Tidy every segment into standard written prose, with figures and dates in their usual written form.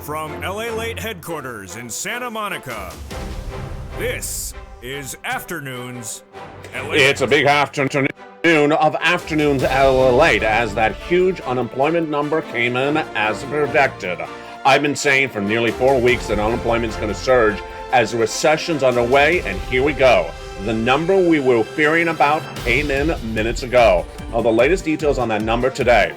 From LALATE headquarters in Santa Monica, this is Afternoons LALATE. It's a big afternoon of Afternoons LALATE as that huge unemployment number came in as predicted. I've been saying for nearly 4 weeks that unemployment is going to surge as the recession's underway, and here we go. The number we were fearing about came in minutes ago. The latest details on that number today.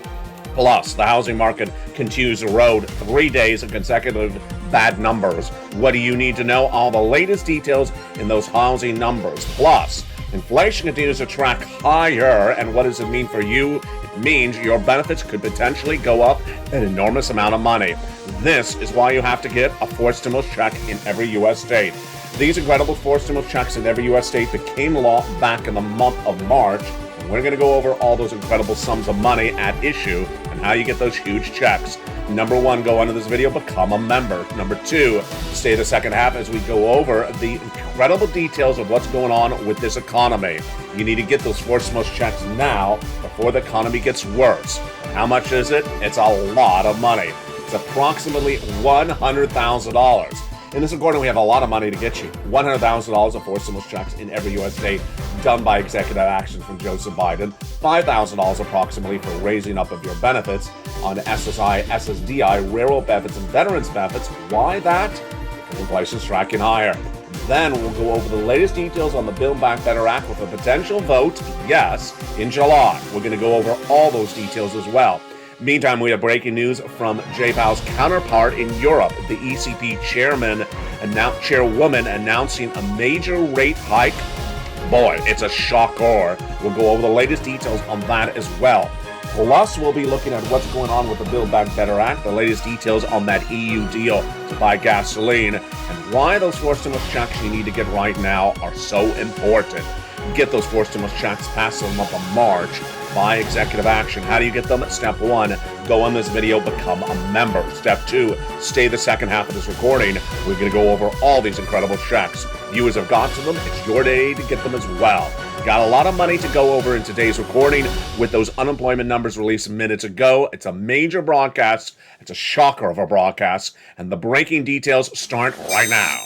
Plus, the housing market continues to erode 3 days of consecutive bad numbers. What do you need to know? All the latest details in those housing numbers. Plus, inflation continues to track higher, and what does it mean for you? It means your benefits could potentially go up an enormous amount of money. This is why you have to get a forced stimulus check in every U.S. state. These incredible forced stimulus checks in every U.S. state became law back in the month of March. We're going to go over all those incredible sums of money at issue and how you get those huge checks. Number one, go under this video, become a member. Number two, stay the second half as we go over the incredible details of what's going on with this economy. You need to get those forced stimulus checks now before the economy gets worse. How much is it? It's a lot of money. It's approximately $100,000. In this recording, we have a lot of money to get you. $100,000 of forced stimulus checks in every U.S. state done by executive action from Joseph Biden. $5,000 approximately for raising up of your benefits on SSI, SSDI, railroad benefits, and veterans benefits. Why that? Because inflation's tracking higher. Then we'll go over the latest details on the Build Back Better Act with a potential vote, yes, in July. We're going to go over all those details as well. Meantime, we have breaking news from Jay Powell's counterpart in Europe, the ECB chairwoman announcing a major rate hike. Boy, it's a shocker. We'll go over the latest details on that as well. Plus, we'll be looking at what's going on with the Build Back Better Act, the latest details on that EU deal to buy gasoline, and why those forced stimulus checks you need to get right now are so important. Get those forced stimulus checks past the month of March by executive action. How do you get them? Step one, go on this video, become a member. Step two, stay the second half of this recording. We're going to go over all these incredible checks. Viewers have got to them. It's your day to get them as well. Got a lot of money to go over in today's recording with those unemployment numbers released minutes ago. It's a major broadcast. It's a shocker of a broadcast. And the breaking details start right now.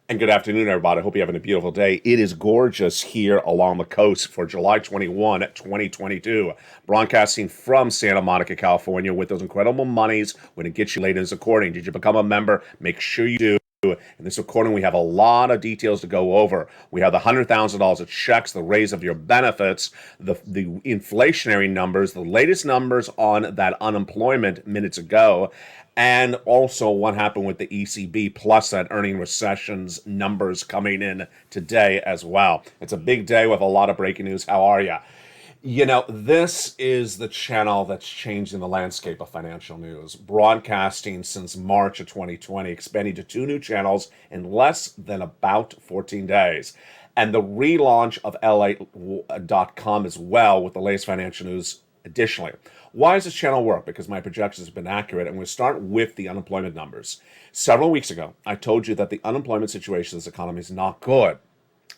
And good afternoon, everybody. I hope you're having a beautiful day. It is gorgeous here along the coast for July 21, 2022. Broadcasting from Santa Monica, California with those incredible monies. We're going to get you later in this recording. Did you become a member? Make sure you do. In this recording, we have a lot of details to go over. We have the $100,000 of checks, the raise of your benefits, the inflationary numbers, the latest numbers on that unemployment minutes ago, and also what happened with the ECB, plus that earning recessions numbers coming in today as well. It's a big day with a lot of breaking news. How are you? You know, this is the channel that's changing the landscape of financial news. Broadcasting since March of 2020, expanding to 2 new channels in less than about 14 days. And the relaunch of LA.com as well with the latest financial news additionally. Why does this channel work? Because my projections have been accurate, and we'll start with the unemployment numbers. Several weeks ago, I told you that the unemployment situation in this economy is not good.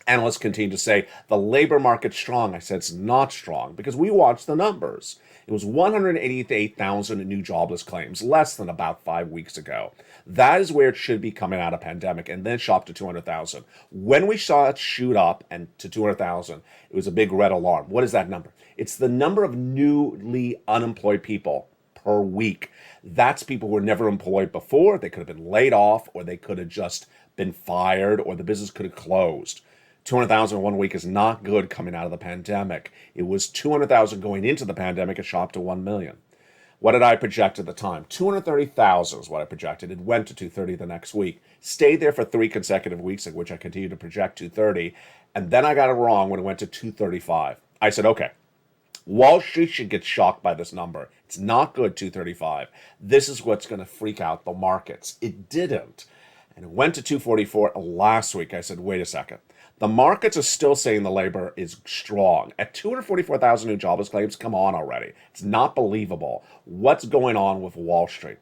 Analysts continue to say the labor market's strong. I said it's not strong because we watched the numbers. It was 188,000 new jobless claims, less than about 5 weeks ago. That is where it should be coming out of pandemic, and then shot to 200,000. When we saw it shoot up and to 200,000, it was a big red alarm. What is that number? It's the number of newly unemployed people per week. That's people who were never employed before. They could have been laid off, or they could have just been fired, or the business could have closed. 200,000 in 1 week is not good coming out of the pandemic. It was 200,000 going into the pandemic. It shot to 1 million. What did I project at the time? 230,000 is what I projected. It went to 230 the next week. Stayed there for 3 consecutive weeks, in which I continued to project 230. And then I got it wrong when it went to 235. I said, okay, Wall Street should get shocked by this number. It's not good, 235. This is what's going to freak out the markets. It didn't. And it went to 244 last week. I said, wait a second. The markets are still saying the labor is strong. At 244,000 new jobless claims, come on already. It's not believable. What's going on with Wall Street?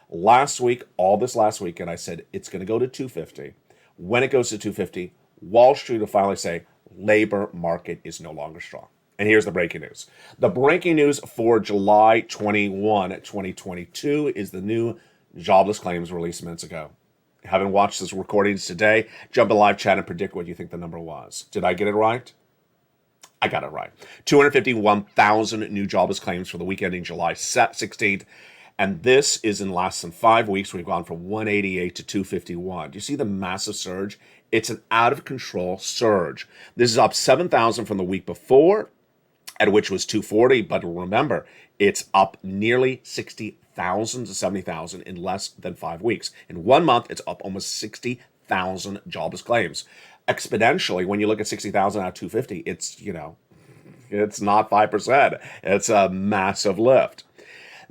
Last week, all this last weekend, I said it's going to go to 250. When it goes to 250, Wall Street will finally say labor market is no longer strong. And here's the breaking news. The breaking news for July 21, 2022 is the new jobless claims released minutes ago. Haven't watched this recordings today, jump in live chat and predict what you think the number was. Did I get it right? I got it right. 251,000 new jobless claims for the week ending July 16th. And this is in less than 5 weeks. We've gone from 188 to 251. Do you see the massive surge? It's an out of control surge. This is up 7,000 from the week before, at which was 240. But remember, it's up nearly 60,000 to 70,000 in less than 5 weeks. In 1 month, it's up almost 60,000 jobless claims. Exponentially, when you look at 60,000 out of 250, it's not 5%. It's a massive lift.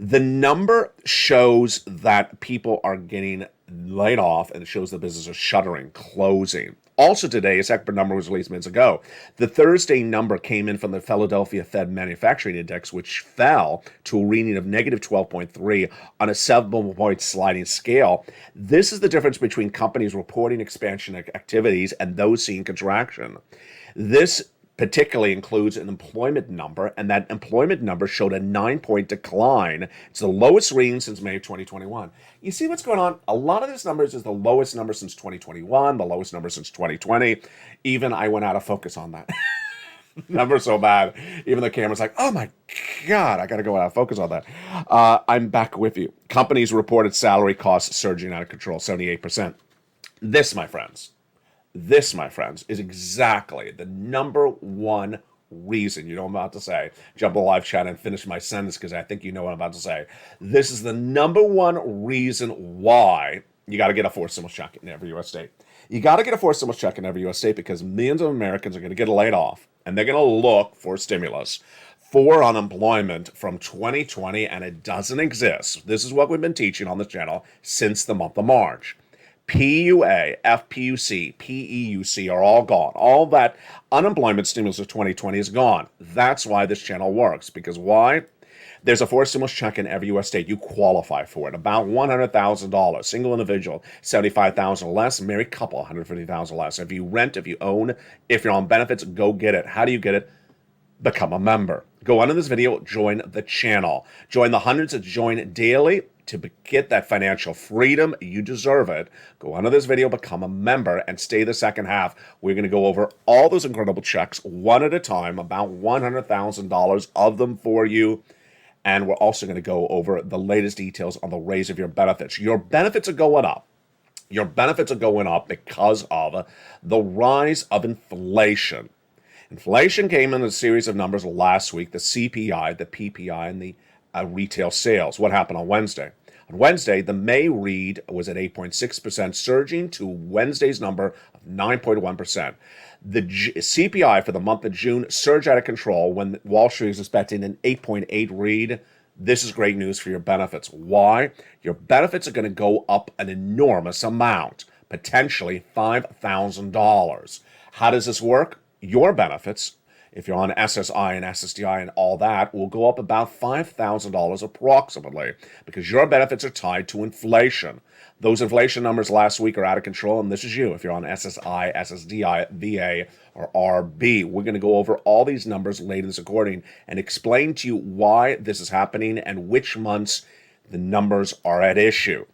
The number shows that people are getting laid off, and it shows the businesses are shuttering, closing. Also today, a separate number was released minutes ago. The Thursday number came in from the Philadelphia Fed Manufacturing Index, which fell to a reading of negative 12.3 on a 7-point sliding scale. This is the difference between companies reporting expansion activities and those seeing contraction. This particularly includes an employment number, and that employment number showed a 9-point decline. It's the lowest reading since May of 2021. You see what's going on? A lot of this numbers is the lowest number since 2021, the lowest number since 2020. Even I went out of focus on that. Number so bad. Even the camera's like, oh my God, I got to go out of focus on that. I'm back with you. Companies reported salary costs surging out of control, 78%. This, my friends, is exactly the number one reason. You know what I'm about to say. Jump in live chat and finish my sentence because I think you know what I'm about to say. This is the number one reason why you got to get a forced stimulus check in every U.S. state. You got to get a forced stimulus check in every U.S. state because millions of Americans are going to get laid off, and they're going to look for stimulus for unemployment from 2020, and it doesn't exist. This is what we've been teaching on this channel since the month of March. PUA, FPUC, PEUC are all gone. All that unemployment stimulus of 2020 is gone. That's why this channel works. Because why? There's a forced stimulus check in every U.S. state. You qualify for it. About $100,000. Single individual, $75,000 less. Married couple, $150,000 less. If you rent, if you own, if you're on benefits, go get it. How do you get it? Become a member. Go under this video, join the channel. Join the hundreds that join daily to get that financial freedom. You deserve it. Go under this video, become a member, and stay the second half. We're going to go over all those incredible checks one at a time, about $100,000 of them for you. And we're also going to go over the latest details on the raise of your benefits. Your benefits are going up. Your benefits are going up because of the rise of inflation. Inflation came in a series of numbers last week, the CPI, the PPI, and the retail sales. What happened on Wednesday? On Wednesday, the May read was at 8.6%, surging to Wednesday's number of 9.1%. The CPI for the month of June surged out of control when Wall Street is expecting an 8.8 read. This is great news for your benefits. Why? Your benefits are going to go up an enormous amount, potentially $5,000. How does this work? Your benefits, if you're on SSI and SSDI and all that, will go up about $5,000 approximately because your benefits are tied to inflation. Those inflation numbers last week are out of control, and this is you. If you're on SSI, SSDI, VA, or RB, we're going to go over all these numbers later in this recording and explain to you why this is happening and which months the numbers are at issue.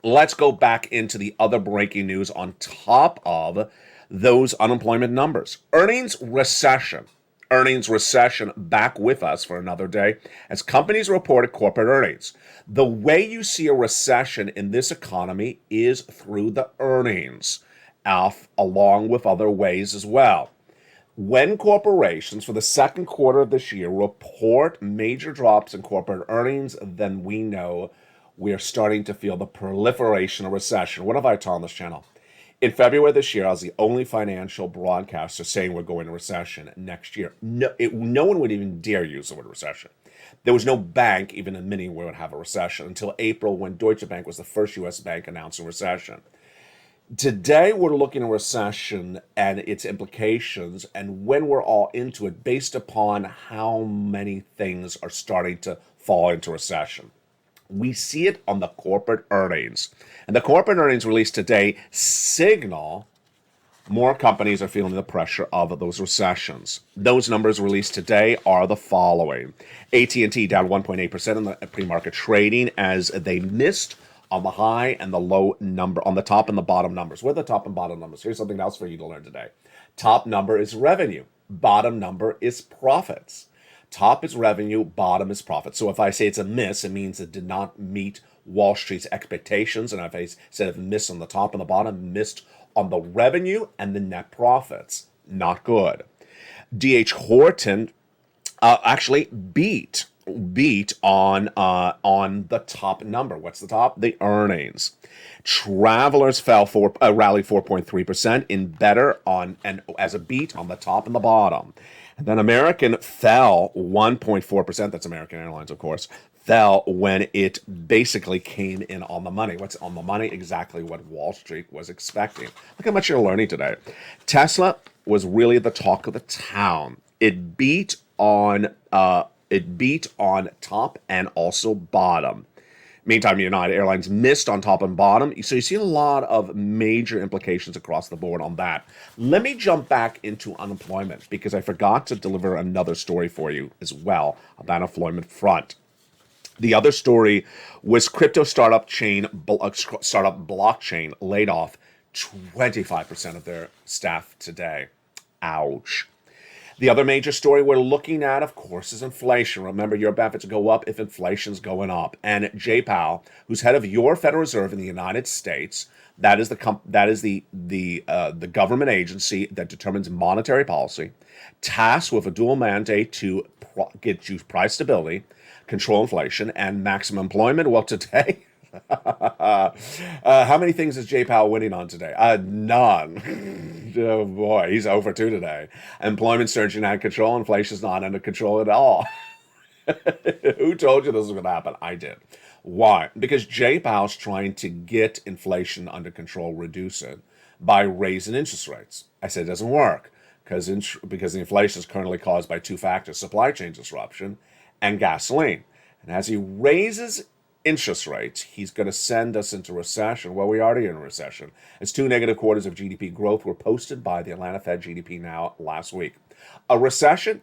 Let's go back into the other breaking news on top of those unemployment numbers. Earnings recession back with us for another day as companies reported corporate earnings. The way you see a recession in this economy is through the earnings, along with other ways as well. When corporations for the second quarter of this year report major drops in corporate earnings, then we know we are starting to feel the proliferation of recession. What have I taught on this channel? In February this year, I was the only financial broadcaster saying we're going to recession next year. No one would even dare use the word recession. There was no bank even admitting we would have a recession until April, when Deutsche Bank was the first U.S. bank announcing recession. Today, we're looking at recession and its implications, and when we're all into it, based upon how many things are starting to fall into recession. We see it on the corporate earnings. And the corporate earnings released today signal more companies are feeling the pressure of those recessions. Those numbers released today are the following. AT&T down 1.8% in the pre-market trading as they missed on the high and the low number, on the top and the bottom numbers. What are the top and bottom numbers? Here's something else for you to learn today. Top number is revenue. Bottom number is profits. Top is revenue, bottom is profit. So if I say it's a miss, it means it did not meet Wall Street's expectations. And if I said it missed on the top and the bottom, missed on the revenue and the net profits. Not good. D.H. Horton actually beat on the top number. What's the top? The earnings. Travelers rallied 4.3% in better on and as a beat on the top and the bottom. And then American fell 1.4%. That's American Airlines, of course. Fell when it basically came in on the money. What's on the money? Exactly what Wall Street was expecting. Look how much you're learning today. Tesla was really the talk of the town. It beat on top and also bottom. Meantime, United Airlines missed on top and bottom. So you see a lot of major implications across the board on that. Let me jump back into unemployment because I forgot to deliver another story for you as well about unemployment front. The other story was crypto startup blockchain laid off 25% of their staff today. Ouch. The other major story we're looking at, of course, is inflation. Remember, your benefits go up if inflation's going up. And Jay Powell, who's head of your Federal Reserve in the United States, that is the government agency that determines monetary policy, tasked with a dual mandate to get you price stability, control inflation, and maximum employment. Well, today, how many things is Jay Powell winning on today? None. Oh boy, he's over 2 today. Employment surging out of control. Inflation's not under control at all. Who told you this was going to happen? I did. Why? Because Jay Powell's trying to get inflation under control, reduce it, by raising interest rates. I said it doesn't work because the inflation is currently caused by 2 factors: supply chain disruption and gasoline. And as he raises interest rates, he's going to send us into recession. Well, we're already in a recession, as 2 negative quarters of GDP growth were posted by the Atlanta Fed GDP Now last week. A recession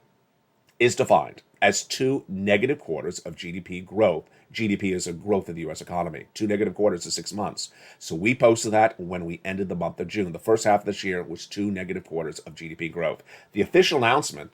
is defined as 2 negative quarters of GDP growth. GDP is a growth of the U.S. economy. 2 negative quarters is 6 months. So we posted that when we ended the month of June. The first half of this year was 2 negative quarters of GDP growth. The official announcement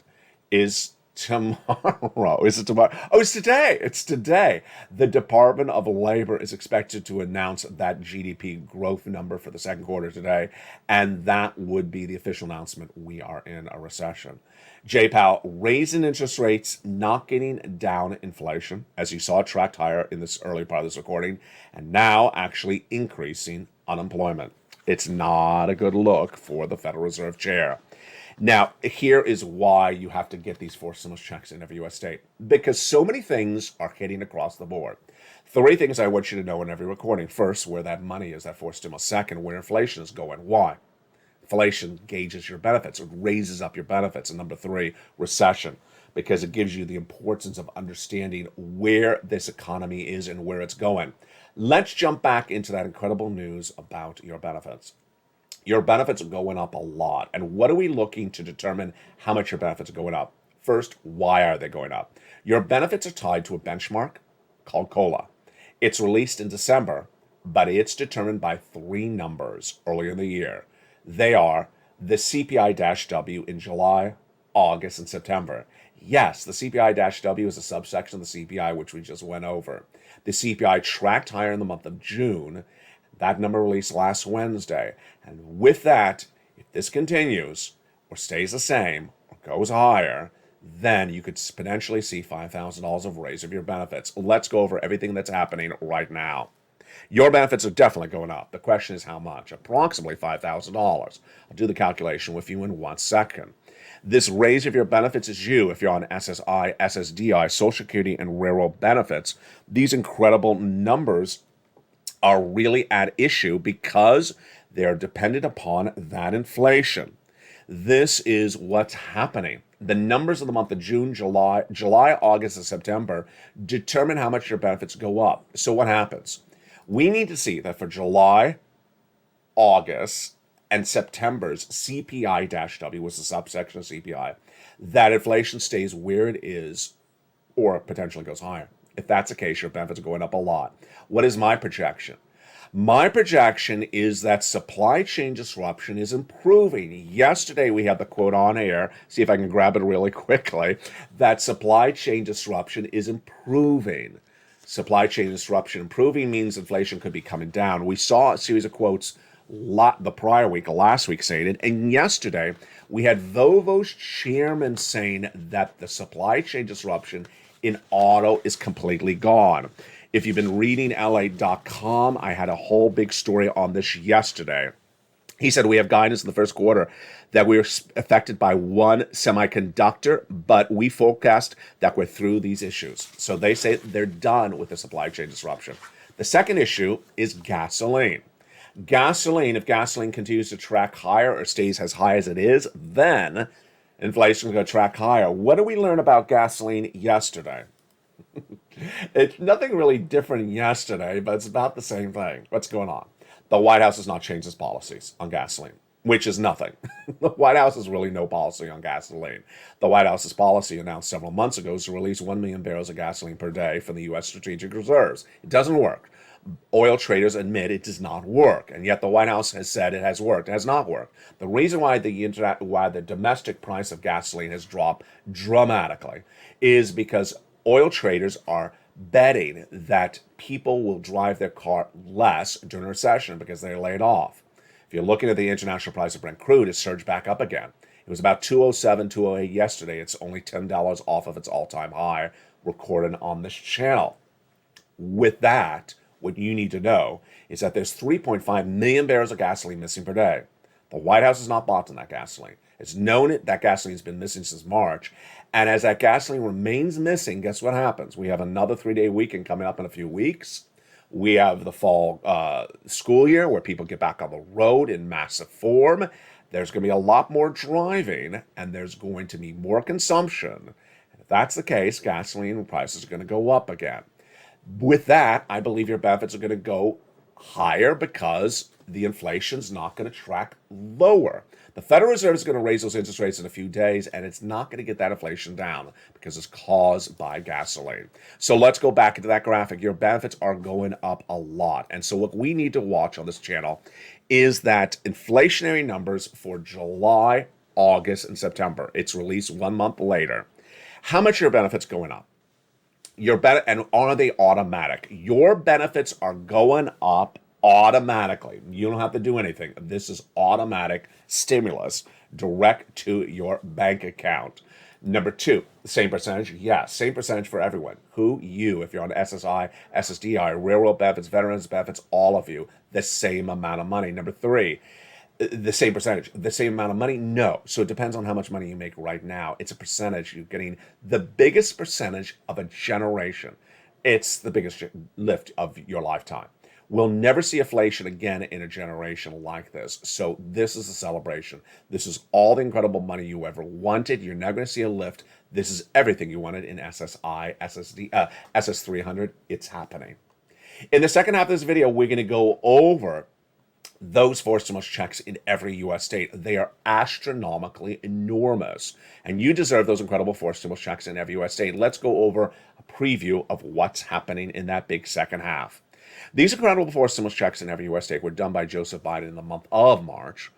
is tomorrow. Is it tomorrow? Oh, it's today. It's today. The Department of Labor is expected to announce that GDP growth number for the second quarter today, and that would be the official announcement. We are in a recession. Jay Powell raising interest rates, not getting down inflation, as you saw, tracked higher in this early part of this recording, and now actually increasing unemployment. It's not a good look for the Federal Reserve Chair. Now, here is why you have to get these 4 stimulus checks in every U.S. state. Because so many things are hitting across the board. 3 things I want you to know in every recording. First, where that money is, that 4 stimulus. Second, where inflation is going. Why? Inflation gauges your benefits. It raises up your benefits. And number 3, recession. Because it gives you the importance of understanding where this economy is and where it's going. Let's jump back into that incredible news about your benefits. Your benefits are going up a lot. And what are we looking to determine how much your benefits are going up? First, why are they going up? Your benefits are tied to a benchmark called COLA. It's released in December, but it's determined by 3 numbers earlier in the year. They are the CPI-W in July, August, and September. Yes, the CPI-W is a subsection of the CPI, which we just went over. The CPI tracked higher in the month of June. That number released last Wednesday. And with that, if this continues or stays the same or goes higher, then you could potentially see $5,000 of raise of your benefits. Let's go over everything that's happening right now. Your benefits are definitely going up. The question is how much? Approximately $5,000. I'll do the calculation with you in 1 second. This raise of your benefits is you if you're on SSI, SSDI, Social Security, and railroad benefits. These incredible numbers are really at issue because they're dependent upon that inflation. This is what's happening. The numbers of the month of June, July, August, and September determine how much your benefits go up. So what happens? We need to see that for July, August, and September's CPI-W was the subsection of CPI, that inflation stays where it is or potentially goes higher. If that's the case, your benefits are going up a lot. What is my projection? My projection is that supply chain disruption is improving. Yesterday, we had the quote on air, see if I can grab it really quickly, that supply chain disruption is improving. Supply chain disruption improving means inflation could be coming down. We saw a series of quotes the prior week, last week saying it, and yesterday we had Volvo's chairman saying that the supply chain disruption in auto is completely gone. If you've been reading LA.com, I had a whole big story on this yesterday. He said we have guidance in the first quarter that we're affected by one semiconductor, but we forecast that we're through these issues. So they say they're done with the supply chain disruption. The second issue is gasoline. If gasoline continues to track higher or stays as high as it is, then inflation is going to track higher. What did we learn about gasoline yesterday? It's nothing really different yesterday, but it's about the same thing. What's going on? The White House has not changed its policies on gasoline, which is nothing. The White House has really no policy on gasoline. The White House's policy announced several months ago is to release 1 million barrels of gasoline per day from the U.S. strategic reserves. It doesn't work. Oil traders admit it does not work, and yet the White House has said it has worked. It has not worked. The reason why the domestic price of gasoline has dropped dramatically is because oil traders are betting that people will drive their car less during a recession because they're laid off. If you're looking at the international price of Brent crude, it's surged back up again. It was about 207, 208 yesterday. It's only $10 off of its all-time high recorded on this channel. With that, what you need to know is that there's 3.5 million barrels of gasoline missing per day. The White House has not bought in that gasoline. It's known that gasoline has been missing since March. And as that gasoline remains missing, guess what happens? We have another 3-day weekend coming up in a few weeks. We have the fall school year where people get back on the road in massive form. There's going to be a lot more driving, and there's going to be more consumption. If that's the case, gasoline prices are going to go up again. With that, I believe your benefits are going to go higher because the inflation's not going to track lower. The Federal Reserve is going to raise those interest rates in a few days, and it's not going to get that inflation down because it's caused by gasoline. So let's go back into that graphic. Your benefits are going up a lot. And so what we need to watch on this channel is that inflationary numbers for July, August, and September. It's released 1 month later. How much are your benefits going up? And are they automatic? Your benefits are going up automatically. You don't have to do anything. This is automatic stimulus direct to your bank account. Number two, the same percentage? Yes, same percentage for everyone. Who? You. If you're on SSI, SSDI, railroad benefits, veterans benefits, all of you, the same amount of money. Number three, the same percentage, the same amount of money? No. So it depends on how much money you make right now. It's a percentage. You're getting the biggest percentage of a generation. It's the biggest lift of your lifetime. We'll never see inflation again in a generation like this. So this is a celebration. This is all the incredible money you ever wanted. You're never going to see a lift. This is everything you wanted in SSI, SS300. It's happening. In the second half of this video, we're going to go over those forced stimulus checks in every U.S. state. They are astronomically enormous. And you deserve those incredible forced stimulus checks in every U.S. state. Let's go over a preview of what's happening in that big second half. These incredible forced stimulus checks in every U.S. state were done by Joseph Biden in the month of March,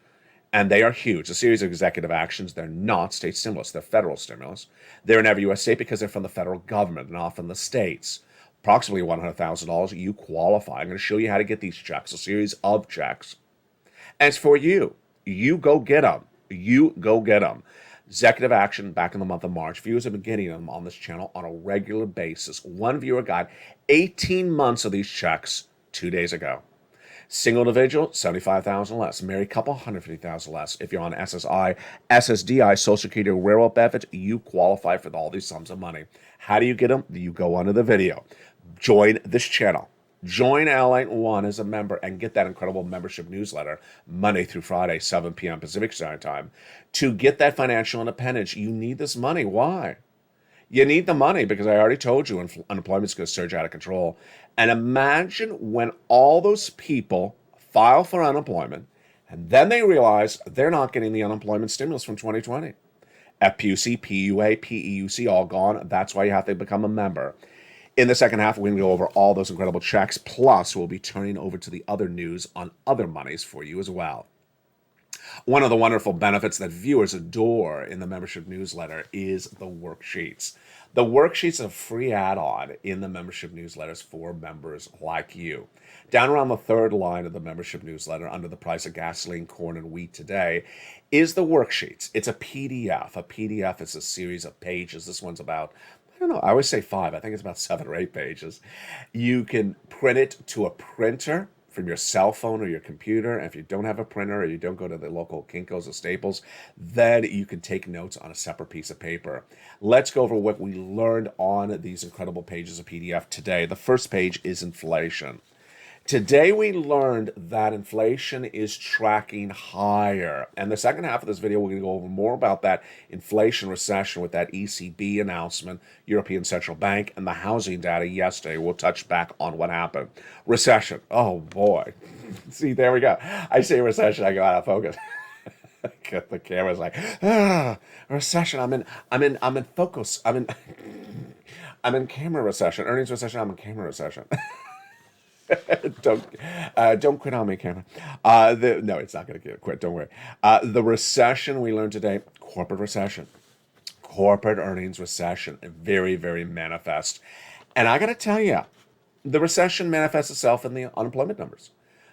and they are huge. A series of executive actions. They're not state stimulus. They're federal stimulus. They're in every U.S. state because they're from the federal government and not from the states. Approximately $100,000. You qualify. I'm going to show you how to get these checks, a series of checks. And it's for you. You go get them. You go get them. Executive action back in the month of March. Viewers have been getting them on this channel on a regular basis. One viewer got 18 months of these checks 2 days ago. Single individual, 75,000 less. Married couple, 150,000 less. If you're on SSI, SSDI, Social Security rural benefits, you qualify for all these sums of money. How do you get them? You go under the video. Join this channel. Join LALATE One as a member and get that incredible membership newsletter Monday through Friday, 7 p.m. Pacific Standard Time. To get that financial independence, you need this money. Why? You need the money because I already told you unemployment's going to surge out of control. And imagine when all those people file for unemployment and then they realize they're not getting the unemployment stimulus from 2020. FPUC, PUA, PEUC, all gone. That's why you have to become a member. In the second half, we're going to go over all those incredible checks. Plus, we'll be turning over to the other news on other monies for you as well. One of the wonderful benefits that viewers adore in the membership newsletter is the worksheets. The worksheets are a free add-on in the membership newsletters for members like you. Down around the third line of the membership newsletter, under the price of gasoline, corn, and wheat today, is the worksheets. It's a PDF. A PDF is a series of pages. This one's about, I don't know, I always say 5. I think it's about 7 or 8 pages. You can print it to a printer from your cell phone or your computer. And if you don't have a printer or you don't go to the local Kinko's or Staples, then you can take notes on a separate piece of paper. Let's go over what we learned on these incredible pages of PDF today. The first page is inflation. Today we learned that inflation is tracking higher. And the second half of this video, we're going to go over more about that inflation recession with that ECB announcement, European Central Bank, and the housing data yesterday. We'll touch back on what happened. Recession. Oh boy. See, there we go. I say recession, I go out of focus. The camera's like, recession. I'm in focus. I'm in camera recession. Earnings recession. I'm in camera recession. Don't quit on me, Cameron. No, it's not going to quit. Don't worry. The recession we learned today, corporate recession, corporate earnings recession, very, very manifest. And I got to tell you, the recession manifests itself in the unemployment numbers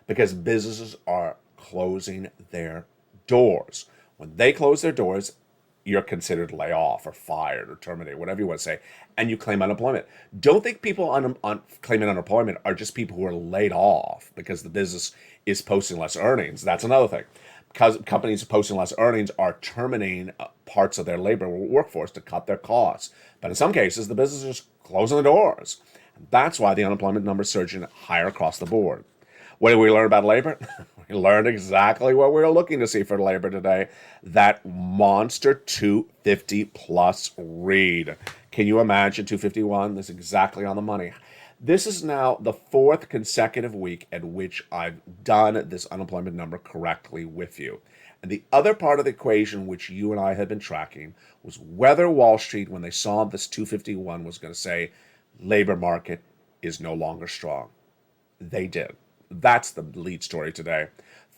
because businesses are closing their doors. When they close their doors, you're considered lay off or fired or terminated, whatever you want to say, and you claim unemployment. Don't think people claiming unemployment are just people who are laid off because the business is posting less earnings. That's another thing. Because companies posting less earnings are terminating parts of their labor workforce to cut their costs. But in some cases, the business is just closing the doors. That's why the unemployment numbers surging higher across the board. What did we learn about labor? We learned exactly what we were looking to see for labor today. That monster 250 plus read. Can you imagine 251? That's exactly on the money. This is now the 4th consecutive week at which I've done this unemployment number correctly with you. And the other part of the equation, which you and I have been tracking, was whether Wall Street, when they saw this 251, was going to say labor market is no longer strong. They did. That's the lead story today.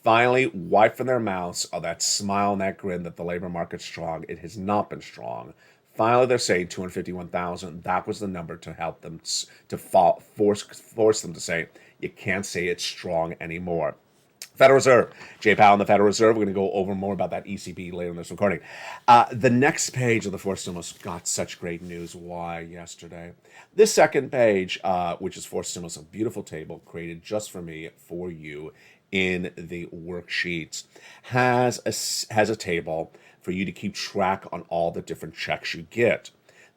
Finally, wipe from their mouths that smile and that grin that the labor market's strong. It has not been strong. Finally, they're saying 251,000. That was the number to help them to force them to say, you can't say it's strong anymore. Federal Reserve. Jay Powell and the Federal Reserve. We're going to go over more about that ECB later in this recording. The next page of the fourth stimulus got such great news. Why yesterday? This second page, which is fourth stimulus, a beautiful table created just for me, for you, in the worksheets, has a table for you to keep track on all the different checks you get.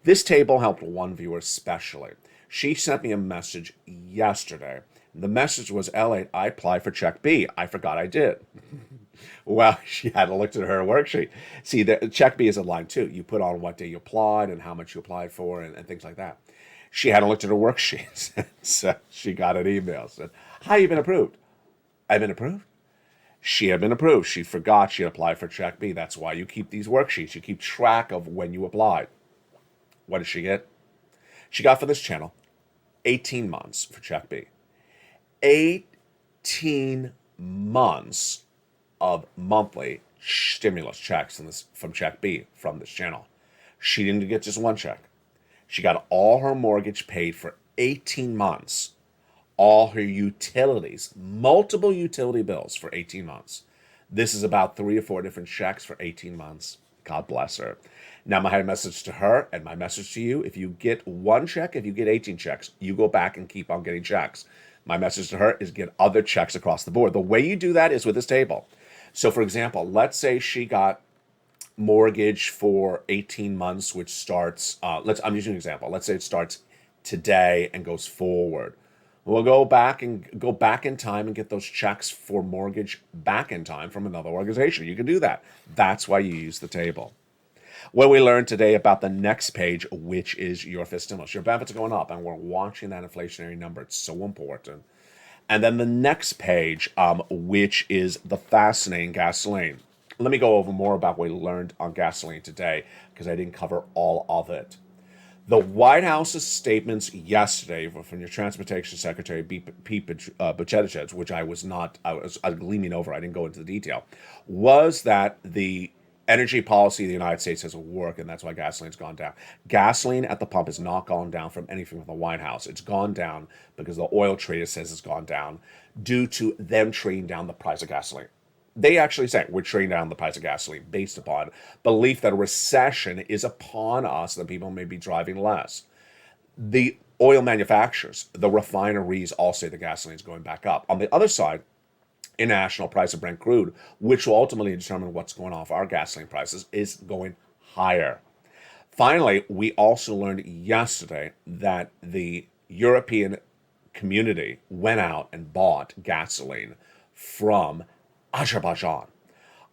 This table helped one viewer especially. She sent me a message yesterday. The message was, LA, I applied for check B. I forgot I did. Well, she had to look at her worksheet. See, the check B is a line too. You put on what day you applied and how much you applied for and things like that. She hadn't looked at her worksheets. So she got an email. Said, hi, you've been approved. I've been approved? She had been approved. She forgot she had applied for check B. That's why you keep these worksheets. You keep track of when you applied. What did she get? She got for this channel 18 months for check B. 18 months of monthly stimulus checks from check B from this channel. She didn't get just one check. She got all her mortgage paid for 18 months. All her utilities, multiple utility bills for 18 months. This is about 3 or 4 different checks for 18 months. God bless her. Now, my message to her and my message to you, if you get one check, if you get 18 checks, you go back and keep on getting checks. My message to her is get other checks across the board. The way you do that is with this table. So, for example, let's say she got mortgage for 18 months, which starts, I'm using an example. Let's say it starts today and goes forward. We'll go back in time and get those checks for mortgage back in time from another organization. You can do that. That's why you use the table. What we learned today about the next page, which is your fifth stimulus. Your benefits are going up, and we're watching that inflationary number. It's so important. And then the next page, which is the fascinating gasoline. Let me go over more about what we learned on gasoline today, because I didn't cover all of it. The White House's statements yesterday from your Transportation Secretary, Pete Buttigieg, which I was gleaming over, I didn't go into the detail, was that the energy policy of the United States has worked, and that's why gasoline's gone down. Gasoline at the pump has not gone down from anything from the White House. It's gone down because the oil trader says it's gone down due to them trading down the price of gasoline. They actually say we're trading down the price of gasoline based upon belief that a recession is upon us, that people may be driving less. The oil manufacturers, the refineries, all say the gasoline is going back up. On the other side, international price of Brent crude, which will ultimately determine what's going on with our gasoline prices, is going higher. Finally, we also learned yesterday that the European community went out and bought gasoline from Azerbaijan.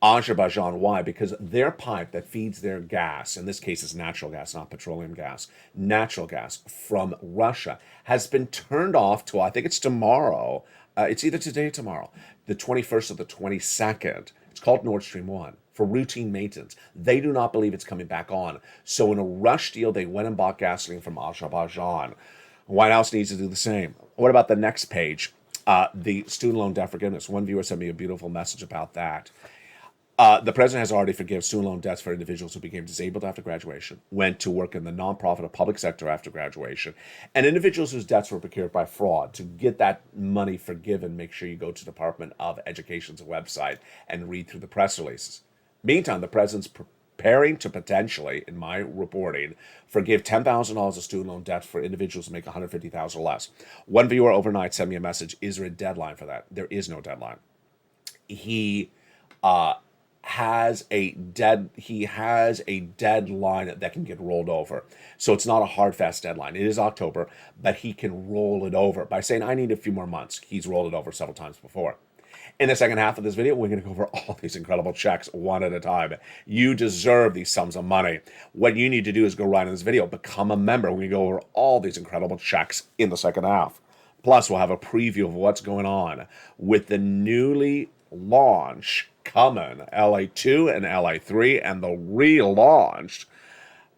Azerbaijan, why? Because their pipe that feeds their gas, in this case is natural gas, not petroleum gas, natural gas from Russia, has been turned off till, I think it's tomorrow. It's either today or tomorrow, the 21st or the 22nd. It's called Nord Stream 1 for routine maintenance. They do not believe it's coming back on. So in a rush deal, they went and bought gasoline from Azerbaijan. The White House needs to do the same. What about the next page? The student loan debt forgiveness. One viewer sent me a beautiful message about that. The president has already forgiven student loan debts for individuals who became disabled after graduation, went to work in the nonprofit or public sector after graduation, and individuals whose debts were procured by fraud. To get that money forgiven, make sure you go to the Department of Education's website and read through the press releases. Meantime, the president's preparing to potentially, in my reporting, forgive $10,000 of student loan debt for individuals who make $150,000 or less. One viewer overnight sent me a message, is there a deadline for that? There is no deadline. He has a deadline that can get rolled over. So it's not a hard, fast deadline. It is October, but he can roll it over by saying, I need a few more months. He's rolled it over several times before. In the second half of this video, we're going to go over all these incredible checks one at a time. You deserve these sums of money. What you need to do is go right in this video, become a member. We're going to go over all these incredible checks in the second half. Plus, we'll have a preview of what's going on with the newly launched coming LA2 and LA3 and the relaunched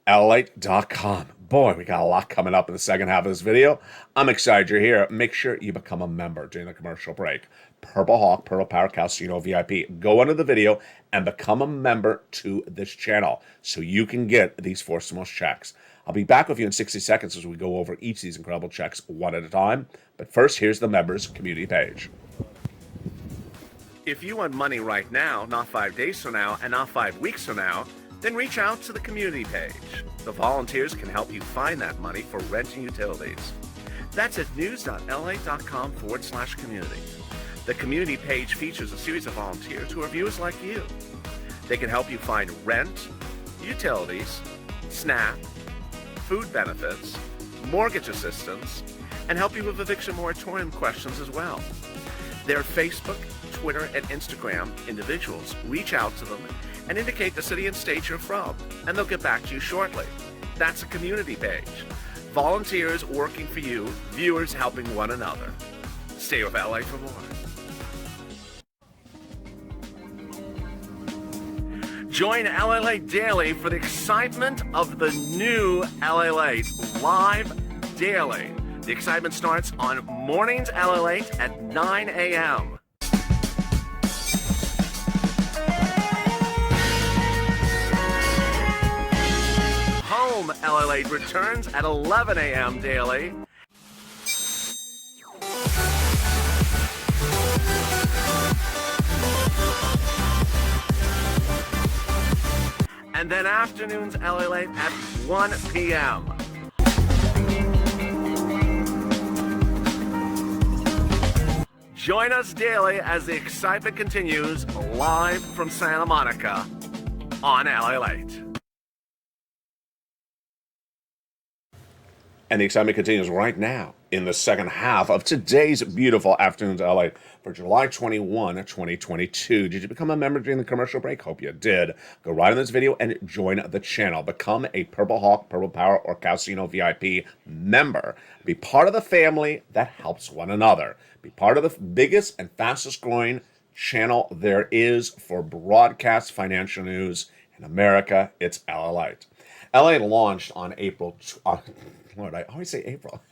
LALATE.com. Boy, we got a lot coming up in the second half of this video. I'm excited you're here. Make sure you become a member during the commercial break. Purple Hawk, Purple Power Casino VIP. Go under the video and become a member to this channel so you can get these 4 stimulus checks. I'll be back with you in 60 seconds as we go over each of these incredible checks one at a time. But first, here's the members community page. If you want money right now, not 5 days from now, and not 5 weeks from now, then reach out to the community page. The volunteers can help you find that money for rent and utilities. That's at news.la.com/community. The community page features a series of volunteers who are viewers like you. They can help you find rent, utilities, SNAP, food benefits, mortgage assistance, and help you with eviction moratorium questions as well. Their Facebook, Twitter, and Instagram individuals reach out to them and indicate the city and state you're from, and they'll get back to you shortly. That's a community page. Volunteers working for you, viewers helping one another. Stay with LA for more. Join LALATE Daily for the excitement of the new LALATE live daily. The excitement starts on mornings LALATE at 9 a.m. Home LALATE returns at 11 a.m. daily. And then afternoons LALATE at 1 p.m. Join us daily as the excitement continues live from Santa Monica on LALATE. And the excitement continues right now in the second half of today's beautiful Afternoons LA for July 21, 2022. Did you become a member during the commercial break? Hope you did. Go right in this video and join the channel. Become a Purple Hawk, Purple Power, or Casino VIP member. Be part of the family that helps one another. Be part of the biggest and fastest growing channel there is for broadcast financial news in America. It's LALATE. LA launched on Lord, I always say April.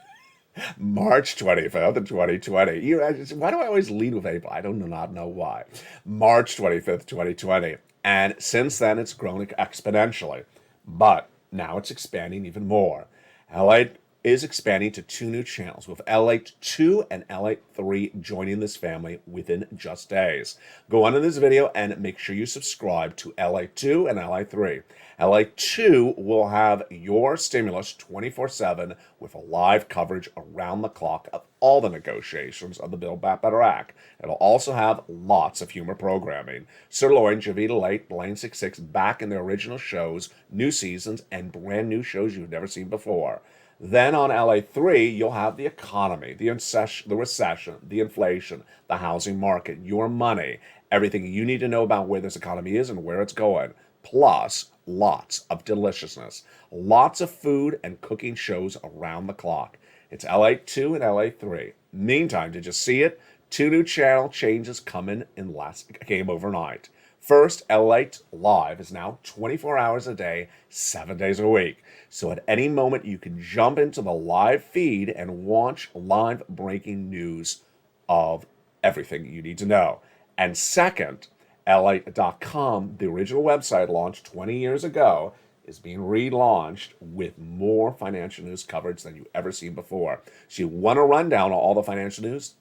March 25th of 2020. Why do I always lead with April? I do not know why. March 25th, 2020. And since then, it's grown exponentially. But now it's expanding even more. LA is expanding to 2 new channels, with LALATE 2 and LALATE 3 joining this family within just days. Go on in this video and make sure you subscribe to LALATE 2 and LALATE 3. LALATE 2 will have your stimulus 24/7 with a live coverage around the clock of all the negotiations of the Build Back Better Act. It'll also have lots of humor programming. Sirloin, Javita Late, Blaine 66 back in their original shows, new seasons, and brand new shows you've never seen before. Then on LA 3, you'll have the economy, the recession, the inflation, the housing market, your money, everything you need to know about where this economy is and where it's going. Plus, lots of deliciousness, lots of food and cooking shows around the clock. It's LALATE 2 and LALATE 3. Meantime, did you see it? 2 new channel changes coming in came overnight. First, LALATE Live is now 24 hours a day, 7 days a week. So at any moment, you can jump into the live feed and watch live breaking news of everything you need to know. And second, LALATE.com, the original website launched 20 years ago, is being relaunched with more financial news coverage than you've ever seen before. So you want a rundown on all the financial news?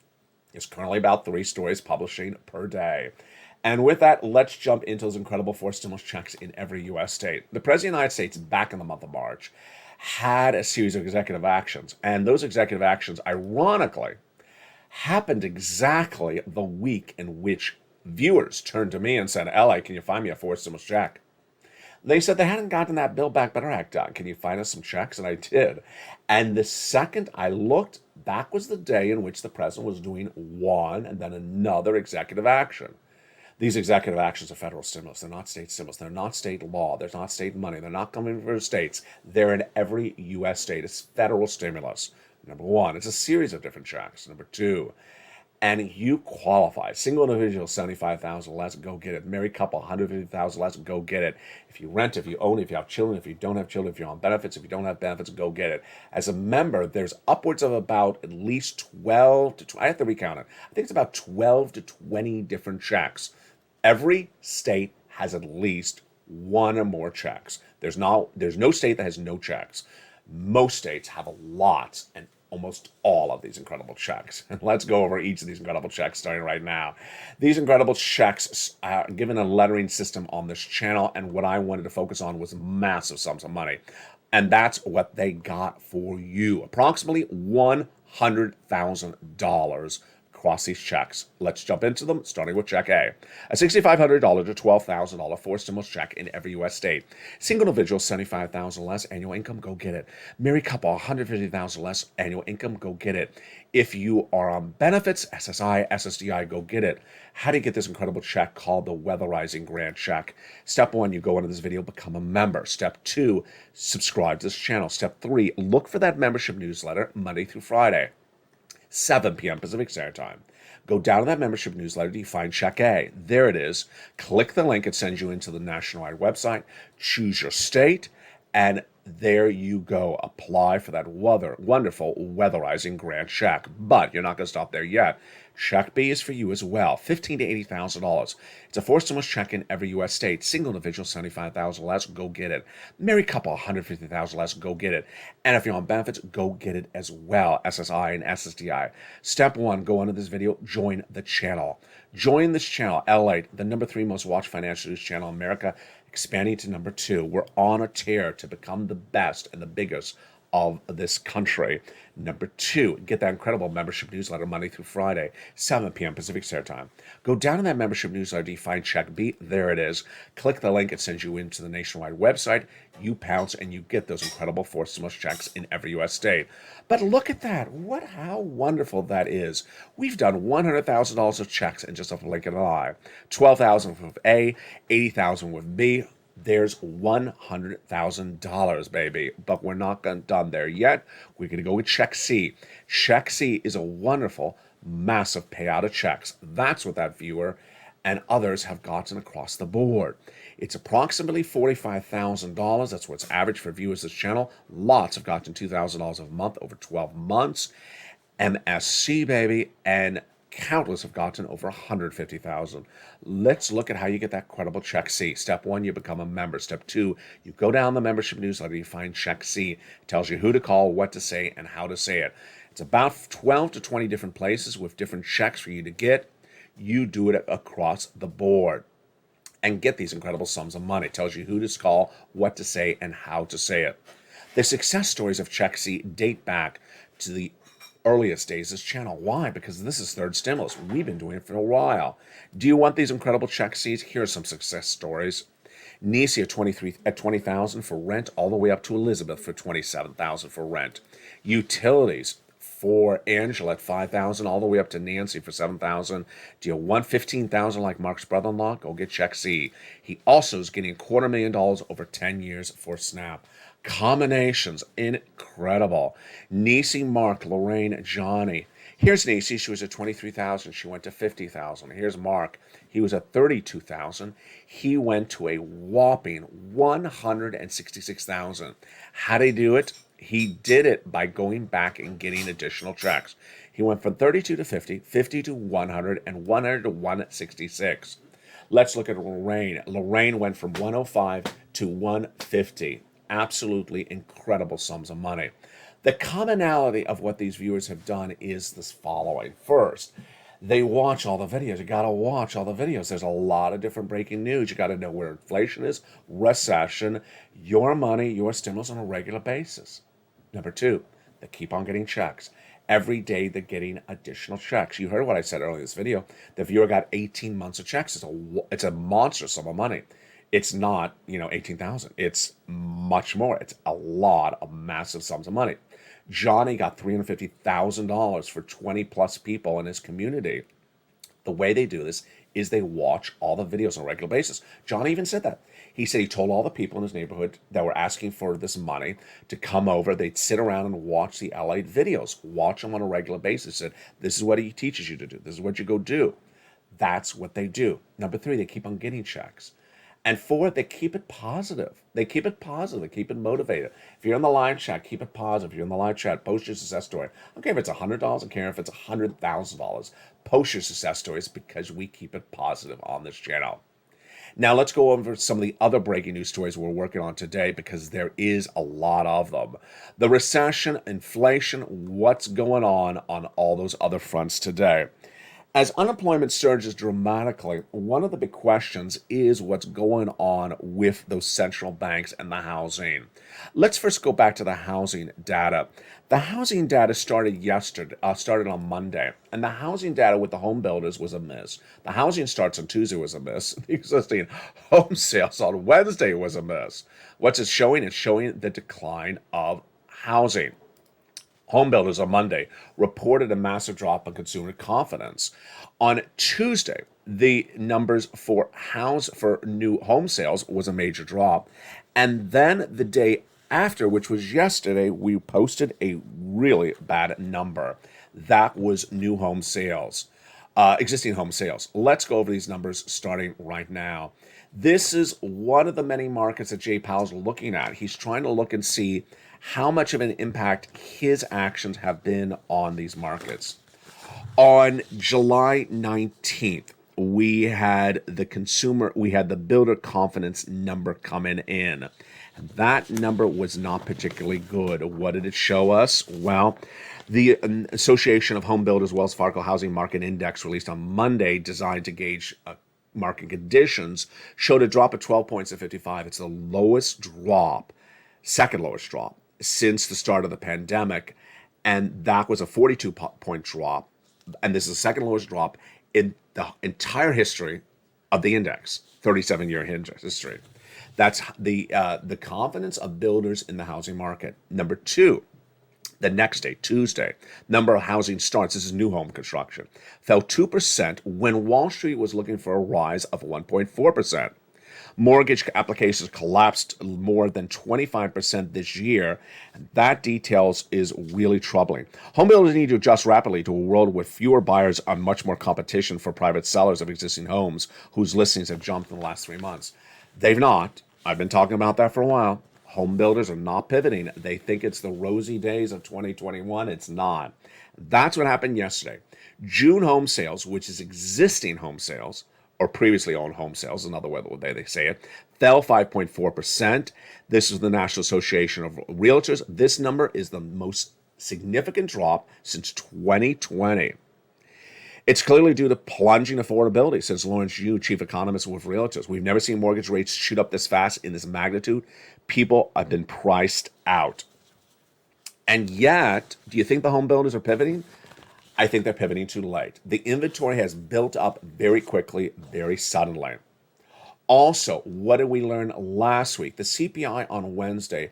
It's currently about 3 stories publishing per day. And with that, let's jump into those incredible 4 stimulus checks in every U.S. state. The President of the United States, back in the month of March, had a series of executive actions. And those executive actions, ironically, happened exactly the week in which viewers turned to me and said, LA, can you find me a 4 stimulus check? They said they hadn't gotten that Build Back Better Act done. Can you find us some checks? And I did. And the second I looked, that was the day in which the president was doing one and then another executive action. These executive actions are federal stimulus. They're not state stimulus. They're not state law. There's not state money. They're not coming from states. They're in every U.S. state. It's federal stimulus. Number 1, it's a series of different checks. Number 2, and you qualify. Single individual, $75,000 less, go get it. Married couple, $150,000 less, go get it. If you rent, if you own, if you have children, if you don't have children, if you're on benefits, if you don't have benefits, go get it. As a member, there's upwards of about at least 12 to 20, I have to recount it. I think it's about 12 to 20 different checks. Every state has at least 1 or more checks. There's no state that has no checks. Most states have a lot and almost all of these incredible checks. And let's go over each of these incredible checks starting right now. These incredible checks are given a lettering system on this channel, and what I wanted to focus on was massive sums of money. And that's what they got for you. Approximately $100,000 across these checks. Let's jump into them, starting with Check A. A $6,500 to $12,000 4 stimulus check in every U.S. state. Single individual, $75,000 less annual income, go get it. Married couple, $150,000 less annual income, go get it. If you are on benefits, SSI, SSDI, go get it. How do you get this incredible check called the Weatherizing Grant Check? Step 1, you go into this video, become a member. Step 2, subscribe to this channel. Step 3, look for that membership newsletter Monday through Friday. 7 p.m. Pacific Standard Time. Go down to that membership newsletter, you find Check A. There it is. Click the link, it sends you into the nationwide website. Choose your state, and there you go. Apply for that wonderful Weatherizing Grant Check. But you're not going to stop there yet. Check B is for you as well, $15,000 to $80,000. It's a 4 stimulus check in every U.S. state. Single individual, $75,000 less, go get it. Married couple, $150,000 less, go get it. And if you're on benefits, go get it as well, SSI and SSDI. Step 1, go under this video, join the channel. Join this channel, LALATE, the number 3 most watched financial news channel in America, expanding to number 2. We're on a tear to become the best and the biggest of this country. Number 2, get that incredible membership newsletter Monday through Friday, 7 p.m. Pacific Standard Time. Go down to that membership newsletter, do you find Check B? There it is. Click the link, it sends you into the nationwide website. You pounce and you get those incredible 4 stimulus checks in every U.S. state. But look at that. How wonderful that is. We've done $100,000 of checks in just a blink of an eye. $12,000 with A, $80,000 with B. There's $100,000, baby. But we're not done there yet. We're going to go with Check C. Check C is a wonderful, massive payout of checks. That's what that viewer and others have gotten across the board. It's approximately $45,000. That's what's average for viewers of this channel. Lots have gotten $2,000 a month over 12 months. MSC, baby, and countless have gotten over $150,000. Let's look at how you get that credible Check C. Step 1, you become a member. Step 2, you go down the membership newsletter, you find Check C. It tells you who to call, what to say, and how to say it. It's about 12 to 20 different places with different checks for you to get. You do it across the board and get these incredible sums of money. It tells you who to call, what to say, and how to say it. The success stories of Check C date back to the earliest days of this channel. Why? Because this is third stimulus. We've been doing it for a while. Do you want these incredible Check Cs? Here are some success stories. Nisi at $20,000 for rent, all the way up to Elizabeth for $27,000 for rent. Utilities for Angela at $5,000, all the way up to Nancy for $7,000. Do you want $15,000 like Mark's brother-in-law? Go get Check C. He also is getting $250,000 over 10 years for SNAP. Combinations, incredible. Nisi, Mark, Lorraine, Johnny. Here's Nisi. She was at $23,000. She went to $50,000. Here's Mark. He was at $32,000. He went to a whopping $166,000. How did he do it? He did it by going back and getting additional checks. He went from 32 to 50, 50 to 100, and 100 to 166. Let's look at Lorraine. Lorraine went from 105 to 150. Absolutely incredible sums of money. The commonality of what these viewers have done is this following. First, they watch all the videos. You got to watch all the videos. There's a lot of different breaking news. You got to know where inflation is, recession, your money, your stimulus on a regular basis. Number 2, they keep on getting checks. Every day they're getting additional checks. You heard what I said earlier in this video. The viewer got 18 months of checks. It's a monster sum of money. It's not, 18,000. It's much more. It's a lot of massive sums of money. Johnny got $350,000 for 20 plus people in his community. The way they do this is they watch all the videos on a regular basis. Johnny even said that. He said he told all the people in his neighborhood that were asking for this money to come over. They'd sit around and watch the LALATE videos, watch them on a regular basis. Said, this is what he teaches you to do. This is what you go do. That's what they do. Number 3, they keep on getting checks. And 4, they keep it positive. They keep it positive. They keep it motivated. If you're in the live chat, keep it positive. If you're in the live chat, post your success story. I don't care if it's $100. I don't care if it's $100,000. Post your success stories because we keep it positive on this channel. Now let's go over some of the other breaking news stories we're working on today because there is a lot of them. The recession, inflation, what's going on all those other fronts today. As unemployment surges dramatically, one of the big questions is what's going on with those central banks and the housing. Let's first go back to the housing data. The housing data started on Monday, and the housing data with the home builders was a miss. The housing starts on Tuesday was a miss. The existing home sales on Wednesday was a miss. What's it showing? It's showing the decline of housing. Home builders on Monday reported a massive drop in consumer confidence. On Tuesday, the numbers for new home sales was a major drop. And then the day after, which was yesterday, we posted a really bad number. That was new home sales, existing home sales. Let's go over these numbers starting right now. This is one of the many markets that Jay Powell's looking at. He's trying to look and see how much of an impact his actions have been on these markets. On July 19th, we had the builder confidence number coming in. That number was not particularly good. What did it show us? Well, the Association of Home Builders Wells Fargo Housing Market Index released on Monday, designed to gauge market conditions, showed a drop of 12 points at 55. It's the lowest drop, second lowest drop since the start of the pandemic, and that was a 42-point drop, and this is the second lowest drop in the entire history of the index, 37-year history. That's the confidence of builders in the housing market. Number two, the next day, Tuesday, number of housing starts, this is new home construction, fell 2% when Wall Street was looking for a rise of 1.4%. Mortgage applications collapsed more than 25% this year, and that details is really troubling. Home builders need to adjust rapidly to a world with fewer buyers and much more competition for private sellers of existing homes whose listings have jumped in the last 3 months. They've not. I've been talking about that for a while. Home builders are not pivoting. They think it's the rosy days of 2021. It's not. That's what happened yesterday. June home sales, which is existing home sales, or previously owned home sales, another way they say it, fell 5.4%. This is the National Association of Realtors. This number is the most significant drop since 2020. It's clearly due to plunging affordability, says Lawrence Yu, chief economist with Realtors. We've never seen mortgage rates shoot up this fast in this magnitude. People have been priced out. And yet, do you think the home builders are pivoting? I think they're pivoting too late. The inventory has built up very quickly, very suddenly. Also, what did we learn last week? The CPI on Wednesday,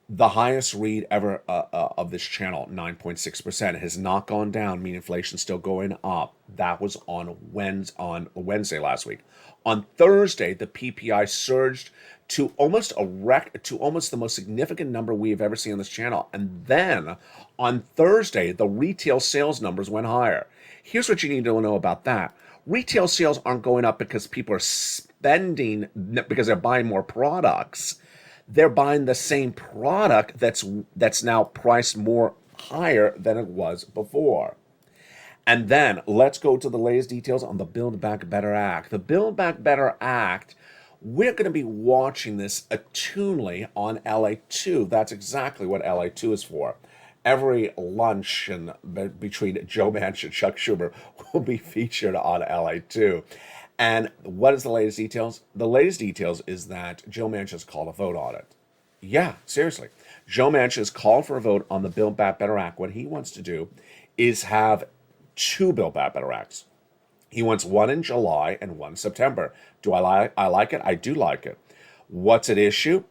the highest read ever of this channel, 9.6%, has not gone down, meaning inflation's still going up. That was on Wednesday last week. On Thursday, the PPI surged to almost the most significant number we have ever seen on this channel. And then on Thursday, the retail sales numbers went higher. Here's what you need to know about that. Retail sales aren't going up because people are spending, because they're buying more products. They're buying the same product that's now priced more higher than it was before. And then let's go to the latest details on the Build Back Better Act. The Build Back Better Act, we're going to be watching this attunely on LA2. That's exactly what LA2 is for. Every lunch between Joe Manchin and Chuck Schumer will be featured on LA2. And what is the latest details? The latest details is that Joe Manchin has called a vote on it. Yeah, seriously. Joe Manchin has called for a vote on the Build Back Better Act. What he wants to do is have two Build Back Better Acts. He wants one in July and one in September. Do I like it? I do like it. What's at issue?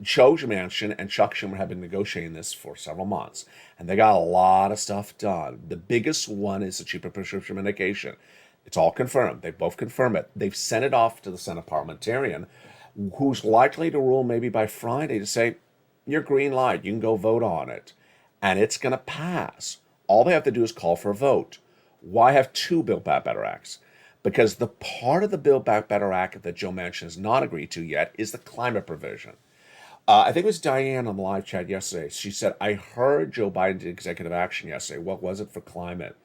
Joe Manchin and Chuck Schumer have been negotiating this for several months, and they got a lot of stuff done. The biggest one is the cheaper prescription medication. It's all confirmed. They both confirm it. They've sent it off to the Senate parliamentarian, who's likely to rule maybe by Friday to say, you're green light, you can go vote on it. And it's going to pass. All they have to do is call for a vote. Why have two Build Back Better Acts? Because the part of the Build Back Better Act that Joe Manchin has not agreed to yet is the climate provision. I think it was Diane on the live chat yesterday. She said, I heard Joe Biden's executive action yesterday. What was it for climate?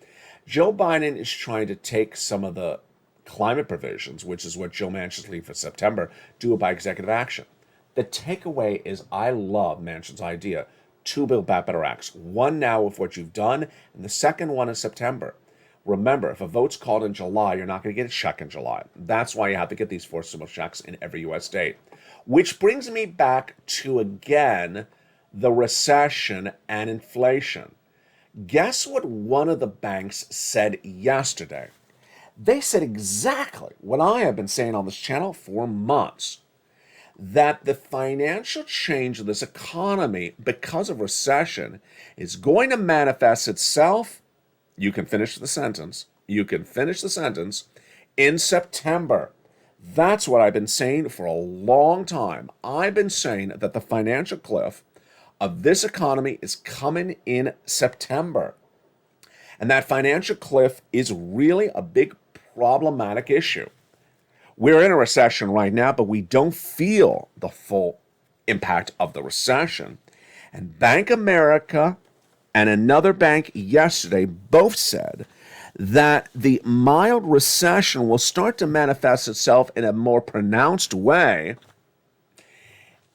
Joe Biden is trying to take some of the climate provisions, which is what Joe Manchin's leaving for September, do it by executive action. The takeaway is I love Manchin's idea. Two Build Back Better Acts. One now with what you've done, and the second one in September. Remember, if a vote's called in July, you're not going to get a check in July. That's why you have to get these forcible checks in every U.S. state. Which brings me back to, again, the recession and inflation. Guess what one of the banks said yesterday? They said exactly what I have been saying on this channel for months, that the financial change of this economy because of recession is going to manifest itself, you can finish the sentence, in September. That's what I've been saying for a long time. I've been saying that the financial cliff of this economy is coming in September. And that financial cliff is really a big problematic issue. We're in a recession right now, but we don't feel the full impact of the recession. And Bank of America and another bank yesterday both said that the mild recession will start to manifest itself in a more pronounced way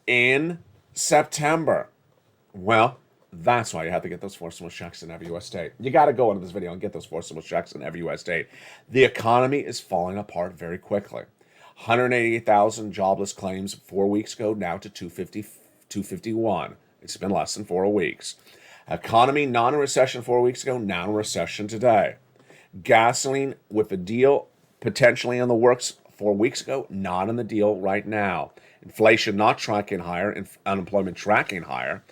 in September. Well, that's why you have to get those forcible checks in every U.S. state. You got to go into this video and get those forcible checks in every U.S. state. The economy is falling apart very quickly. 188,000 jobless claims 4 weeks ago, now to 251. It's been less than 4 weeks. Economy not in recession 4 weeks ago, now in recession today. Gasoline with a deal potentially in the works 4 weeks ago, not in the deal right now. Inflation not tracking higher, unemployment tracking higher.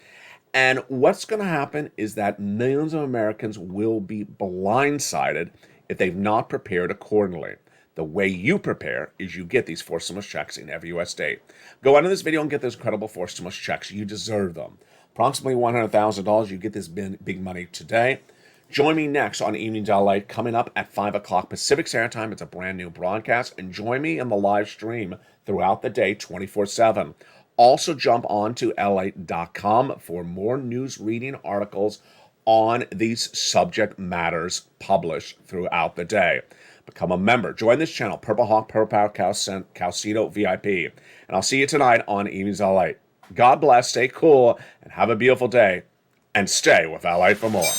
And what's going to happen is that millions of Americans will be blindsided if they've not prepared accordingly. The way you prepare is you get these 4 stimulus checks in every U.S. state. Go into this video and get those incredible 4 stimulus checks. You deserve them. Approximately $100,000. You get this big money today. Join me next on Evenings LALATE coming up at 5 o'clock Pacific Standard Time. It's a brand new broadcast. And join me in the live stream throughout the day, 24/7. Also jump on to LALATE.com for more news reading articles on these subject matters published throughout the day. Become a member. Join this channel, Purple Hawk, Purple Power, Calcito VIP. And I'll see you tonight on Evenings LALATE. God bless, stay cool, and have a beautiful day. And stay with LALATE for more.